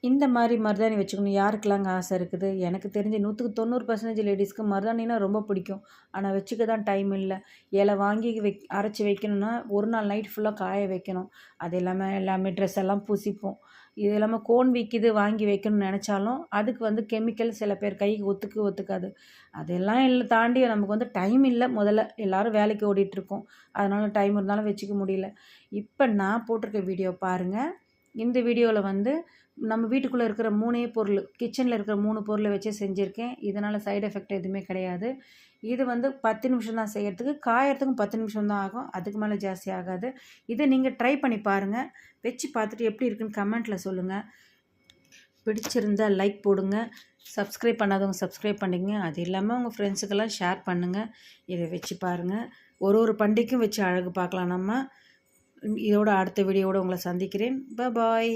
இந்த மாதிரி மருதாணி வச்சுக்கணும் யாருக்கெல்லாங்க ஆசை இருக்குது? எனக்கு தெரிஞ்சு 100க்கு 90% லேடீஸ்க்கு மருதாணினா ரொம்ப பிடிக்கும். ஆனால் வச்சுக்க தான் டைம் இல்லை. இலை வாங்கி அரைச்சி வைக்கணும்னா ஒரு நாள் நைட் ஃபுல்லாக காய வைக்கணும். அது எல்லாமே ட்ரெஸ் எல்லாம் பூசிப்போம். இது இல்லாமல் கோன் விற்கிது வாங்கி வைக்கணும்னு நினச்சாலும் அதுக்கு கெமிக்கல் சில பேர் கைக்கு ஒத்துக்காது. அதெல்லாம் தாண்டி நமக்கு டைம் இல்லை. முதல்ல எல்லோரும் வேலைக்கு ஓடிட்டுருக்கோம். அதனால் டைம் இருந்தாலும் வச்சுக்க முடியல. இப்போ நான் போட்டிருக்க வீடியோ பாருங்கள். இந்த வீடியோவில் நம்ம வீட்டுக்குள்ளே இருக்கிற 3 பொருள், கிச்சனில் இருக்கிற 3 பொருளை வச்சு செஞ்சுருக்கேன். இதனால் சைடு எஃபெக்ட் எதுவுமே கிடையாது. இது 10 நிமிஷம் தான் செய்கிறதுக்கு, காயறதுக்கும் 10 நிமிஷம் தான் ஆகும். அதுக்கு மேலே ஜாஸ்தி ஆகாது. இதை நீங்கள் ட்ரை பண்ணி பாருங்கள். வச்சு பார்த்துட்டு எப்படி இருக்குன்னு கமெண்ட்டில் சொல்லுங்கள். பிடிச்சிருந்தால் லைக் போடுங்க. சப்ஸ்கிரைப் பண்ணாதவங்க சப்ஸ்கிரைப் பண்ணிங்க. அது இல்லாமல் உங்கள் ஃப்ரெண்ட்ஸுக்கெல்லாம் ஷேர் பண்ணுங்கள். இதை வச்சு பாருங்கள். ஒரு பண்டிகைக்கும் வச்சு அழகு பார்க்கலாம் நம்ம. இதோட அடுத்த வீடியோவோடு உங்களை சந்திக்கிறேன். பாய்.